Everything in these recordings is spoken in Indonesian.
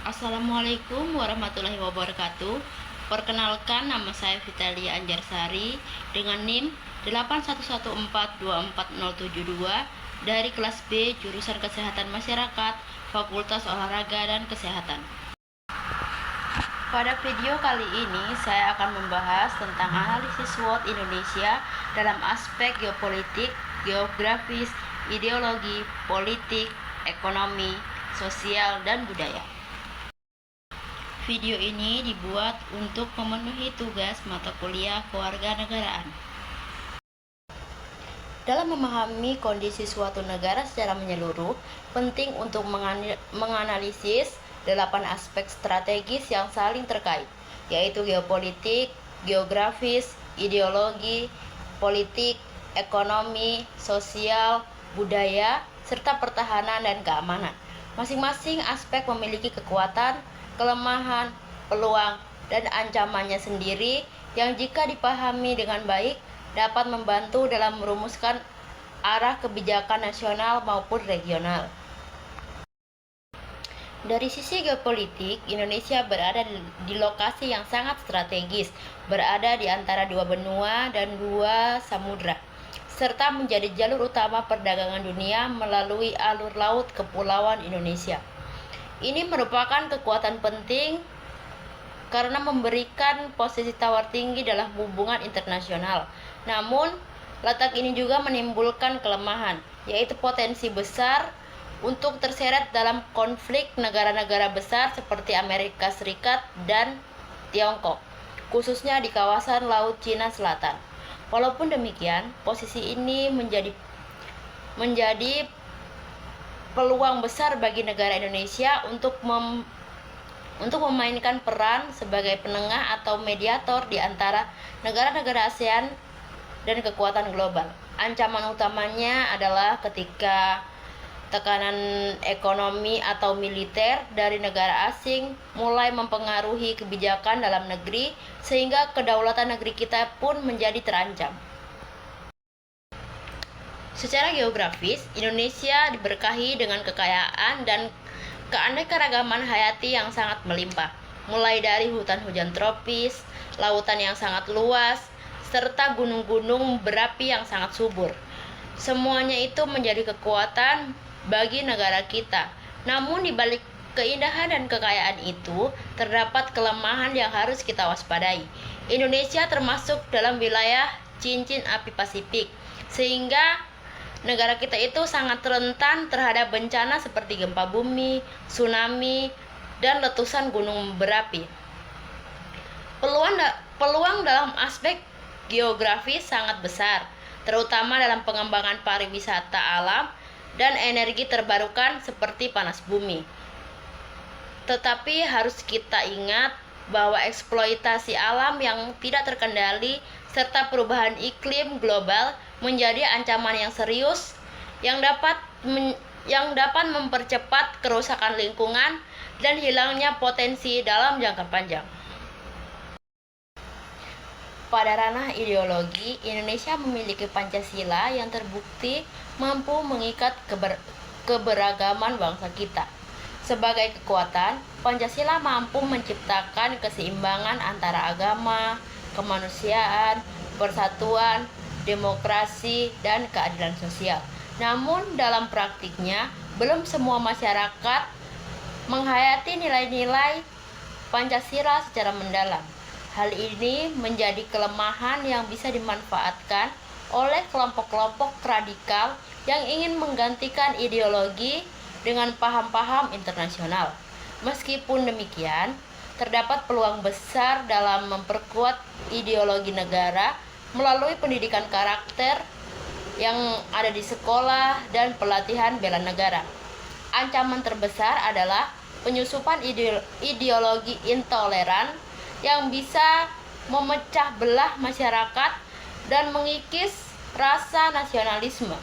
Assalamualaikum warahmatullahi wabarakatuh. Perkenalkan, nama saya Vitalia Anjarsari dengan NIM 811424072 dari kelas B jurusan Kesehatan Masyarakat, Fakultas Olahraga dan Kesehatan. Pada video kali ini saya akan membahas tentang analisis SWOT Indonesia dalam aspek geopolitik, geografis, ideologi, politik, ekonomi, sosial, dan budaya. Video ini dibuat untuk memenuhi tugas mata kuliah kewarganegaraan. Dalam memahami kondisi suatu negara secara menyeluruh, penting untuk menganalisis 8 aspek strategis yang saling terkait, yaitu geopolitik, geografis, ideologi, politik, ekonomi, sosial, budaya, serta pertahanan dan keamanan. Masing-masing aspek memiliki kekuatan, kelemahan, peluang, dan ancamannya sendiri yang jika dipahami dengan baik dapat membantu dalam merumuskan arah kebijakan nasional maupun regional. Dari sisi geopolitik, Indonesia berada di lokasi yang sangat strategis, berada di antara 2 benua dan 2 samudra, serta menjadi jalur utama perdagangan dunia melalui alur laut kepulauan Indonesia. Ini merupakan kekuatan penting karena memberikan posisi tawar tinggi dalam hubungan internasional. Namun, letak ini juga menimbulkan kelemahan, yaitu potensi besar untuk terseret dalam konflik negara-negara besar seperti Amerika Serikat dan Tiongkok, khususnya di kawasan Laut Cina Selatan. Walaupun demikian, posisi ini menjadi peluang besar bagi negara Indonesia untuk memainkan peran sebagai penengah atau mediator di antara negara-negara ASEAN dan kekuatan global. Ancaman utamanya adalah ketika tekanan ekonomi atau militer dari negara asing mulai mempengaruhi kebijakan dalam negeri, sehingga kedaulatan negeri kita pun menjadi terancam. Secara geografis, Indonesia diberkahi dengan kekayaan dan keanekaragaman hayati yang sangat melimpah, mulai dari hutan hujan tropis, lautan yang sangat luas, serta gunung-gunung berapi yang sangat subur. Semuanya itu menjadi kekuatan bagi negara kita. Namun di balik keindahan dan kekayaan itu, terdapat kelemahan yang harus kita waspadai. Indonesia termasuk dalam wilayah cincin api Pasifik, sehingga negara kita itu sangat rentan terhadap bencana seperti gempa bumi, tsunami, dan letusan gunung berapi. Peluang dalam aspek geografis sangat besar, terutama dalam pengembangan pariwisata alam dan energi terbarukan seperti panas bumi. Tetapi harus kita ingat bahwa eksploitasi alam yang tidak terkendali serta perubahan iklim global menjadi ancaman yang serius yang dapat mempercepat kerusakan lingkungan dan hilangnya potensi dalam jangka panjang. Pada ranah ideologi, Indonesia memiliki Pancasila yang terbukti mampu mengikat keberagaman bangsa kita. Sebagai kekuatan, Pancasila mampu menciptakan keseimbangan antara agama, kemanusiaan, persatuan, demokrasi, dan keadilan sosial. Namun dalam praktiknya, belum semua masyarakat menghayati nilai-nilai Pancasila secara mendalam. Hal ini menjadi kelemahan yang bisa dimanfaatkan oleh kelompok-kelompok radikal yang ingin menggantikan ideologi dengan paham-paham internasional. Meskipun demikian, terdapat peluang besar dalam memperkuat ideologi negara melalui pendidikan karakter yang ada di sekolah dan pelatihan bela negara. Ancaman terbesar adalah penyusupan ideologi intoleran yang bisa memecah belah masyarakat dan mengikis rasa nasionalisme.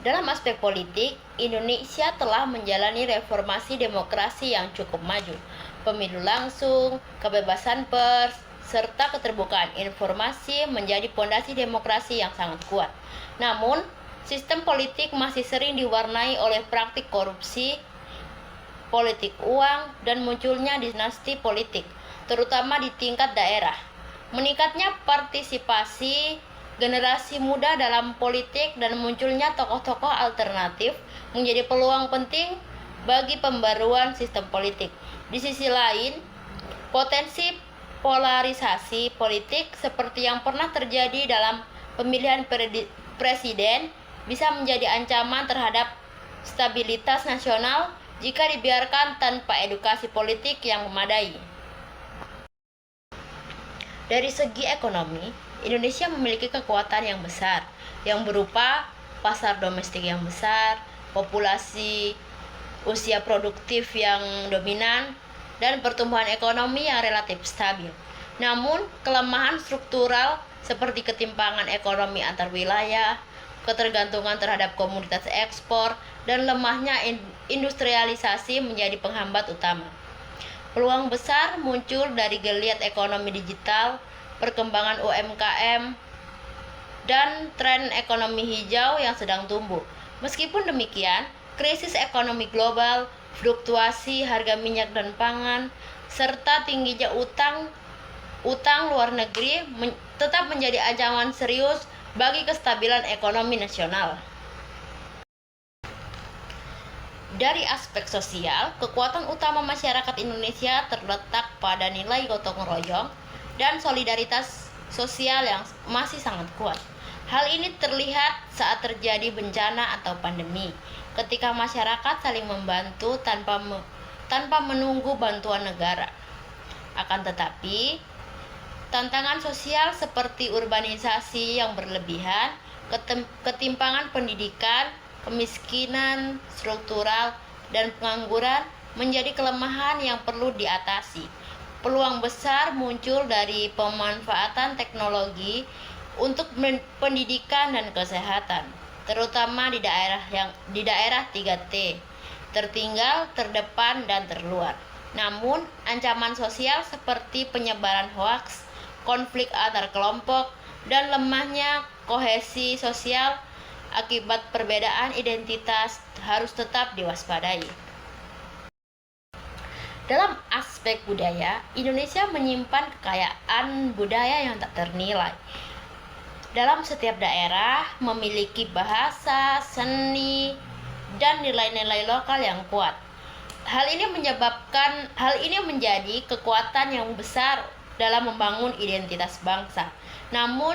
Dalam aspek politik, Indonesia telah menjalani reformasi demokrasi yang cukup maju. Pemilu langsung, kebebasan pers, serta keterbukaan informasi menjadi pondasi demokrasi yang sangat kuat. Namun, sistem politik masih sering diwarnai oleh praktik korupsi politik uang, dan munculnya dinasti politik, terutama di tingkat daerah. Meningkatnya partisipasi generasi muda dalam politik dan munculnya tokoh-tokoh alternatif menjadi peluang penting bagi pembaruan sistem politik. Di sisi lain, potensi polarisasi politik seperti yang pernah terjadi dalam pemilihan presiden bisa menjadi ancaman terhadap stabilitas nasional jika dibiarkan tanpa edukasi politik yang memadai. Dari segi ekonomi, Indonesia memiliki kekuatan yang besar, yang berupa pasar domestik yang besar, populasi usia produktif yang dominan, dan pertumbuhan ekonomi yang relatif stabil. Namun, kelemahan struktural seperti ketimpangan ekonomi antar wilayah, ketergantungan terhadap komoditas ekspor, dan lemahnya industrialisasi menjadi penghambat utama. Peluang besar muncul dari geliat ekonomi digital, perkembangan UMKM, dan tren ekonomi hijau yang sedang tumbuh. Meskipun demikian, krisis ekonomi global, fluktuasi harga minyak dan pangan, serta tingginya utang luar negeri tetap menjadi ancaman serius bagi kestabilan ekonomi nasional. Dari aspek sosial, kekuatan utama masyarakat Indonesia terletak pada nilai gotong royong dan solidaritas sosial yang masih sangat kuat. Hal ini terlihat saat terjadi bencana atau pandemi, ketika masyarakat saling membantu tanpa menunggu bantuan negara. Akan tetapi, tantangan sosial seperti urbanisasi yang berlebihan, ketimpangan pendidikan, kemiskinan struktural, dan pengangguran menjadi kelemahan yang perlu diatasi. Peluang besar muncul dari pemanfaatan teknologi untuk pendidikan dan kesehatan, terutama di daerah 3T, tertinggal, terdepan, dan terluar. Namun, ancaman sosial seperti penyebaran hoaks, konflik antar kelompok, dan lemahnya kohesi sosial akibat perbedaan identitas harus tetap diwaspadai. Dalam aspek budaya, Indonesia menyimpan kekayaan budaya yang tak ternilai. Dalam setiap daerah memiliki bahasa, seni, dan nilai-nilai lokal yang kuat. Hal ini menjadi kekuatan yang besar dalam membangun identitas bangsa. Namun,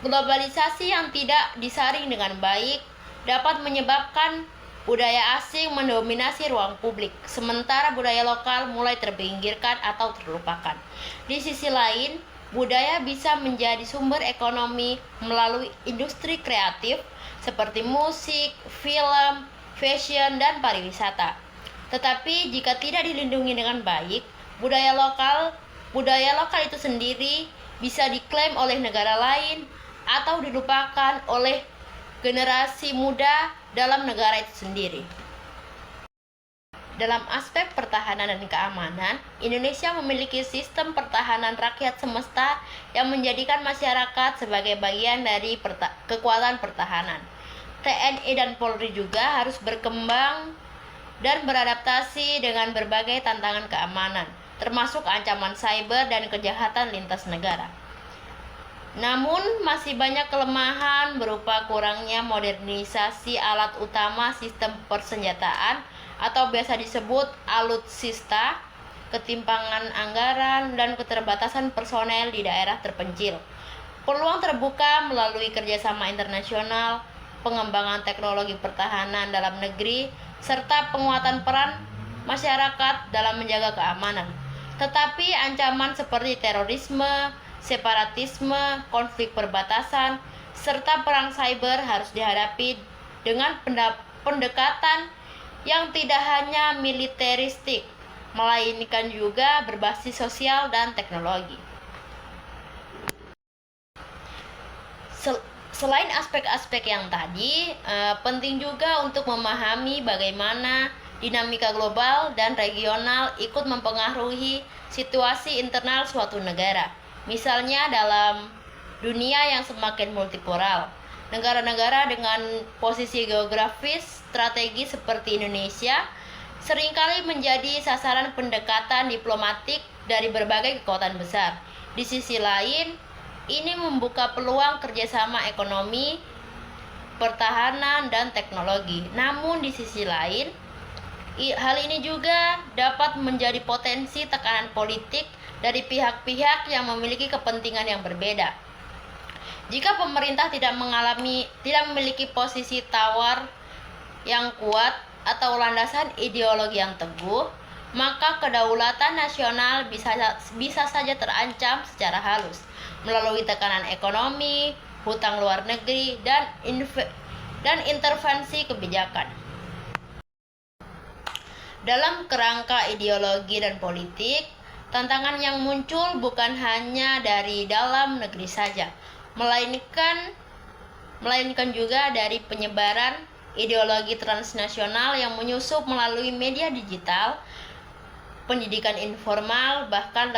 globalisasi yang tidak disaring dengan baik dapat menyebabkan budaya asing mendominasi ruang publik, sementara budaya lokal mulai terpinggirkan atau terlupakan. Di sisi lain, budaya bisa menjadi sumber ekonomi melalui industri kreatif seperti musik, film, fashion, dan pariwisata. Tetapi jika tidak dilindungi dengan baik, budaya lokal itu sendiri bisa diklaim oleh negara lain atau dilupakan oleh generasi muda dalam negara itu sendiri. Dalam aspek pertahanan dan keamanan, Indonesia memiliki sistem pertahanan rakyat semesta yang menjadikan masyarakat sebagai bagian dari kekuatan pertahanan. TNI dan Polri juga harus berkembang dan beradaptasi dengan berbagai tantangan keamanan, termasuk ancaman cyber dan kejahatan lintas negara. Namun, masih banyak kelemahan berupa kurangnya modernisasi alat utama sistem persenjataan atau biasa disebut alutsista, ketimpangan anggaran, dan keterbatasan personel di daerah terpencil. Peluang terbuka melalui kerjasama internasional, pengembangan teknologi pertahanan dalam negeri, serta penguatan peran masyarakat dalam menjaga keamanan. Tetapi ancaman seperti terorisme, separatisme, konflik perbatasan, serta perang cyber harus dihadapi dengan pendekatan yang tidak hanya militeristik, melainkan juga berbasis sosial dan teknologi. Selain aspek-aspek yang tadi, penting juga untuk memahami bagaimana dinamika global dan regional ikut mempengaruhi situasi internal suatu negara. Misalnya dalam dunia yang semakin multipolar, negara-negara dengan posisi geografis strategis seperti Indonesia seringkali menjadi sasaran pendekatan diplomatik dari berbagai kekuatan besar. Di sisi lain, ini membuka peluang kerjasama ekonomi, pertahanan, dan teknologi. Namun di sisi lain, hal ini juga dapat menjadi potensi tekanan politik dari pihak-pihak yang memiliki kepentingan yang berbeda. Jika pemerintah tidak memiliki posisi tawar yang kuat atau landasan ideologi yang teguh, maka kedaulatan nasional bisa saja terancam secara halus melalui tekanan ekonomi, hutang luar negeri, dan intervensi kebijakan. Dalam kerangka ideologi dan politik, tantangan yang muncul bukan hanya dari dalam negeri saja, melainkan juga dari penyebaran ideologi transnasional yang menyusup melalui media digital, pendidikan informal, bahkan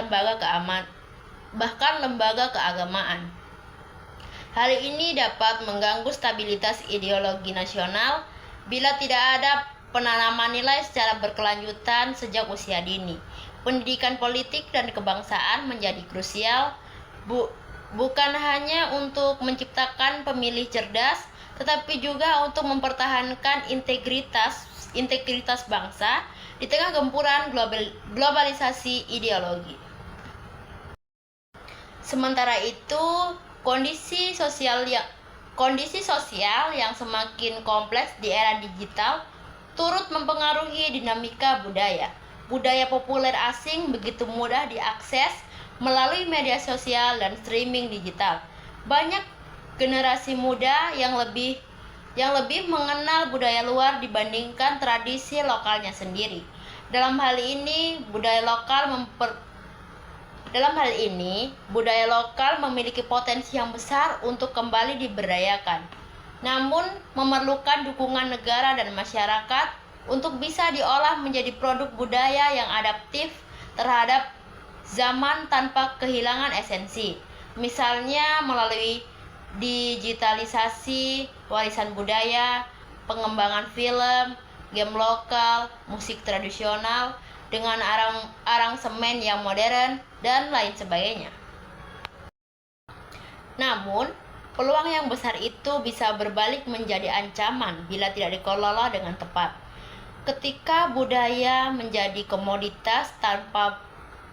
lembaga keagamaan. Hal ini dapat mengganggu stabilitas ideologi nasional bila tidak ada penanaman nilai secara berkelanjutan sejak usia dini. Pendidikan politik dan kebangsaan menjadi krusial, bukan hanya untuk menciptakan pemilih cerdas, tetapi juga untuk mempertahankan integritas bangsa di tengah gempuran globalisasi ideologi. Sementara itu, kondisi sosial yang semakin kompleks di era digital turut mempengaruhi dinamika budaya. Budaya populer asing begitu mudah diakses melalui media sosial dan streaming digital. Banyak generasi muda yang lebih mengenal budaya luar dibandingkan tradisi lokalnya sendiri. Dalam hal ini, budaya lokal memiliki potensi yang besar untuk kembali diberdayakan, namun memerlukan dukungan negara dan masyarakat untuk bisa diolah menjadi produk budaya yang adaptif terhadap zaman tanpa kehilangan esensi. Misalnya melalui digitalisasi warisan budaya, pengembangan film, game lokal, musik tradisional dengan aransemen yang modern, dan lain sebagainya. Namun, peluang yang besar itu bisa berbalik menjadi ancaman bila tidak dikelola dengan tepat. Ketika budaya menjadi komoditas tanpa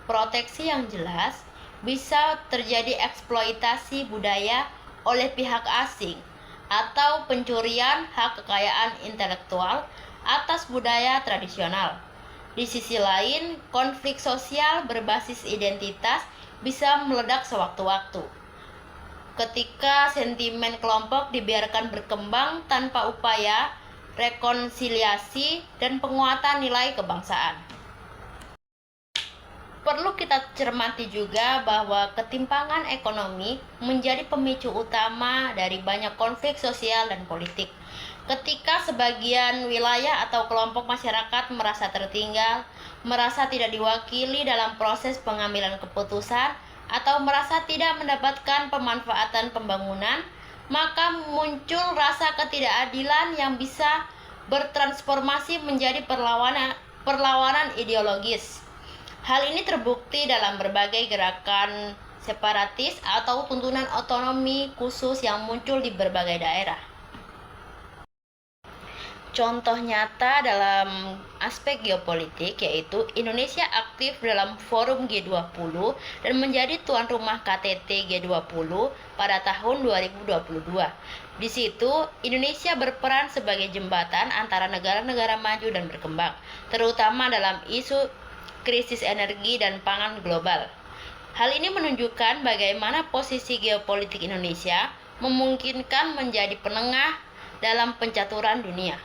proteksi yang jelas, bisa terjadi eksploitasi budaya oleh pihak asing atau pencurian hak kekayaan intelektual atas budaya tradisional. Di sisi lain, konflik sosial berbasis identitas bisa meledak sewaktu-waktu. Ketika sentimen kelompok dibiarkan berkembang tanpa upaya rekonsiliasi dan penguatan nilai kebangsaan. Perlu kita cermati juga bahwa ketimpangan ekonomi menjadi pemicu utama dari banyak konflik sosial dan politik. Ketika sebagian wilayah atau kelompok masyarakat merasa tertinggal, merasa tidak diwakili dalam proses pengambilan keputusan, atau merasa tidak mendapatkan pemanfaatan pembangunan, maka muncul rasa ketidakadilan yang bisa bertransformasi menjadi perlawanan ideologis. Hal ini terbukti dalam berbagai gerakan separatis atau tuntunan otonomi khusus yang muncul di berbagai daerah. Contoh nyata dalam aspek geopolitik yaitu Indonesia aktif dalam forum G20 dan menjadi tuan rumah KTT G20 pada tahun 2022. Di situ, Indonesia berperan sebagai jembatan antara negara-negara maju dan berkembang, terutama dalam isu krisis energi dan pangan global. Hal ini menunjukkan bagaimana posisi geopolitik Indonesia memungkinkan menjadi penengah dalam pencaturan dunia.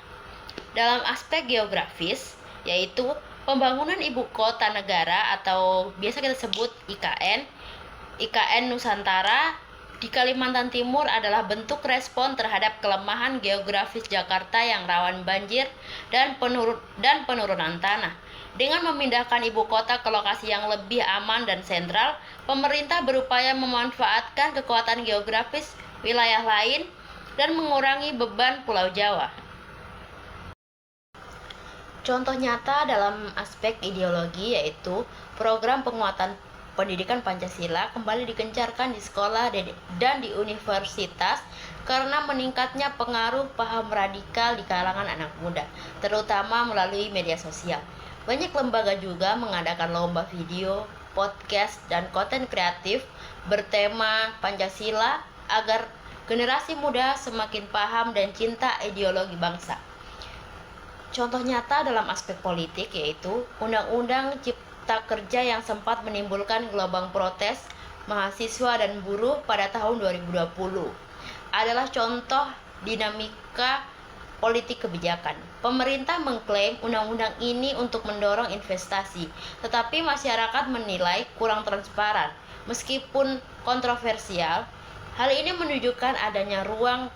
Dalam aspek geografis, yaitu pembangunan ibu kota negara atau biasa kita sebut IKN Nusantara di Kalimantan Timur adalah bentuk respon terhadap kelemahan geografis Jakarta yang rawan banjir dan penurunan tanah. Dengan memindahkan ibu kota ke lokasi yang lebih aman dan sentral, pemerintah berupaya memanfaatkan kekuatan geografis wilayah lain dan mengurangi beban Pulau Jawa. Contoh nyata dalam aspek ideologi yaitu program penguatan pendidikan Pancasila kembali digencarkan di sekolah dan di universitas karena meningkatnya pengaruh paham radikal di kalangan anak muda, terutama melalui media sosial. Banyak lembaga juga mengadakan lomba video, podcast, dan konten kreatif bertema Pancasila agar generasi muda semakin paham dan cinta ideologi bangsa. Contoh nyata dalam aspek politik yaitu Undang-Undang Cipta Kerja yang sempat menimbulkan gelombang protes mahasiswa dan buruh pada tahun 2020 adalah contoh dinamika politik kebijakan. Pemerintah mengklaim undang-undang ini untuk mendorong investasi, tetapi masyarakat menilai kurang transparan. Meskipun kontroversial, hal ini menunjukkan adanya ruang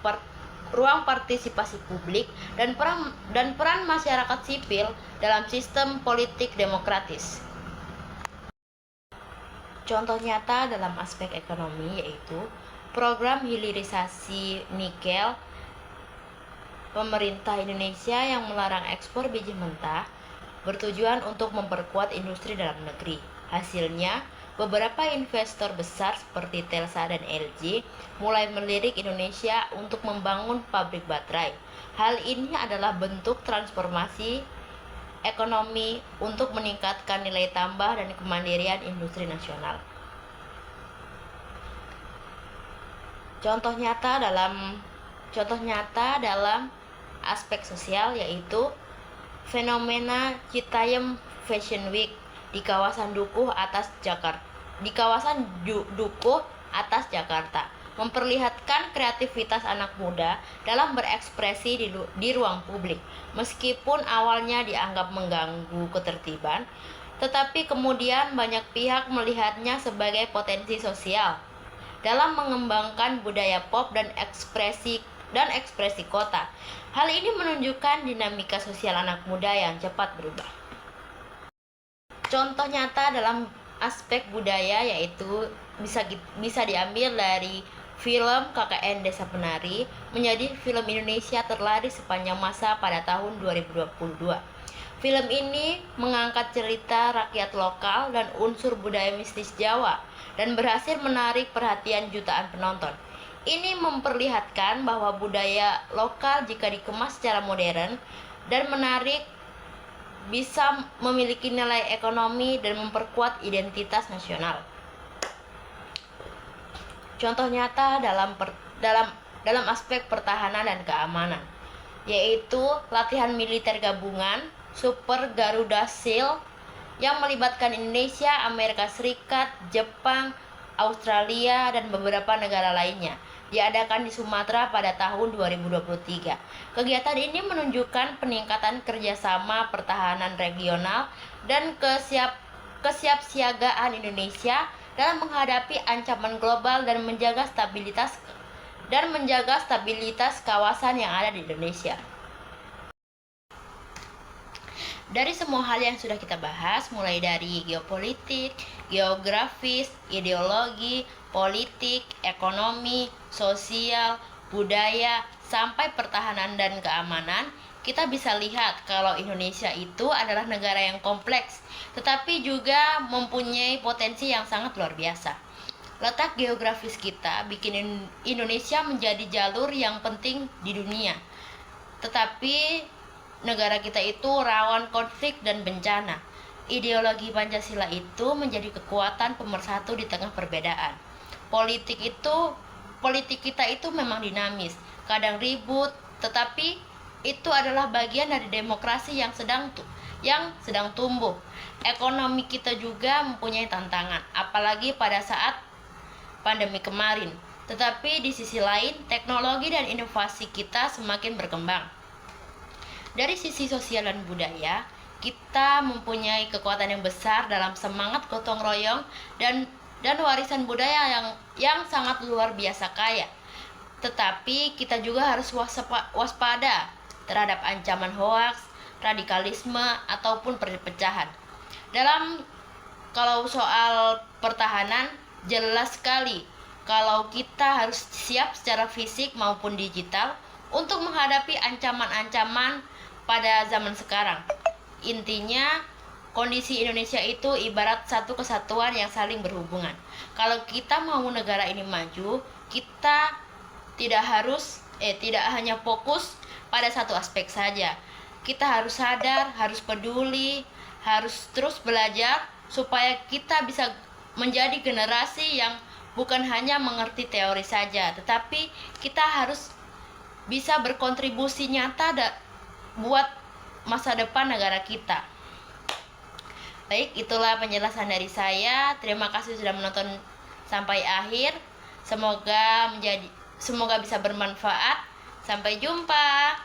partisipasi publik dan peran masyarakat sipil dalam sistem politik demokratis. Contoh nyata dalam aspek ekonomi yaitu program hilirisasi nikel pemerintah Indonesia yang melarang ekspor biji mentah bertujuan untuk memperkuat industri dalam negeri. Hasilnya, beberapa investor besar seperti Telsa dan LG mulai melirik Indonesia untuk membangun pabrik baterai. Hal ini adalah bentuk transformasi ekonomi untuk meningkatkan nilai tambah dan kemandirian industri nasional. Contoh nyata dalam aspek sosial yaitu fenomena Citayam Fashion Week di kawasan Dukuh atas Jakarta memperlihatkan kreativitas anak muda dalam berekspresi di ruang publik. Meskipun awalnya dianggap mengganggu ketertiban, tetapi kemudian banyak pihak melihatnya sebagai potensi sosial dalam mengembangkan budaya pop dan ekspresi kota. Hal ini menunjukkan dinamika sosial anak muda yang cepat berubah. Contoh nyata dalam aspek budaya yaitu bisa diambil dari film KKN Desa Penari menjadi film Indonesia terlaris sepanjang masa pada tahun 2022. Film ini mengangkat cerita rakyat lokal dan unsur budaya mistis Jawa dan berhasil menarik perhatian jutaan penonton. Ini memperlihatkan bahwa budaya lokal jika dikemas secara modern dan menarik bisa memiliki nilai ekonomi dan memperkuat identitas nasional. Contoh nyata dalam aspek pertahanan dan keamanan yaitu latihan militer gabungan Super Garuda Shield yang melibatkan Indonesia, Amerika Serikat, Jepang, Australia, dan beberapa negara lainnya diadakan di Sumatera pada tahun 2023. Kegiatan ini menunjukkan peningkatan kerjasama pertahanan regional dan kesiapsiagaan Indonesia dalam menghadapi ancaman global dan menjaga stabilitas kawasan yang ada di Indonesia. Dari semua hal yang sudah kita bahas, mulai dari geopolitik, geografis, ideologi, politik, ekonomi, sosial, budaya, sampai pertahanan dan keamanan, kita bisa lihat kalau Indonesia itu adalah negara yang kompleks, tetapi juga mempunyai potensi yang sangat luar biasa. Letak geografis kita bikin Indonesia menjadi jalur yang penting di dunia. Tetapi negara kita itu rawan konflik dan bencana. Ideologi Pancasila itu menjadi kekuatan pemersatu di tengah perbedaan. Politik kita itu memang dinamis, kadang ribut, tetapi itu adalah bagian dari demokrasi yang sedang tumbuh. Ekonomi kita juga mempunyai tantangan, apalagi pada saat pandemi kemarin. Tetapi di sisi lain, teknologi dan inovasi kita semakin berkembang. Dari sisi sosial dan budaya, kita mempunyai kekuatan yang besar dalam semangat gotong royong dan warisan budaya yang sangat luar biasa kaya. Tetapi kita juga harus waspada terhadap ancaman hoaks, radikalisme, ataupun perpecahan. Kalau soal pertahanan, jelas sekali kalau kita harus siap secara fisik maupun digital untuk menghadapi ancaman-ancaman pada zaman sekarang. intinya kondisi Indonesia itu ibarat satu kesatuan yang saling berhubungan. Kalau kita mau negara ini maju, kita tidak hanya fokus pada satu aspek saja. Kita harus sadar, harus peduli, harus terus belajar supaya kita bisa menjadi generasi yang bukan hanya mengerti teori saja, tetapi kita harus bisa berkontribusi nyata buat masa depan negara kita. Baik, itulah penjelasan dari saya. Terima kasih sudah menonton sampai akhir. Semoga bisa bermanfaat. Sampai jumpa.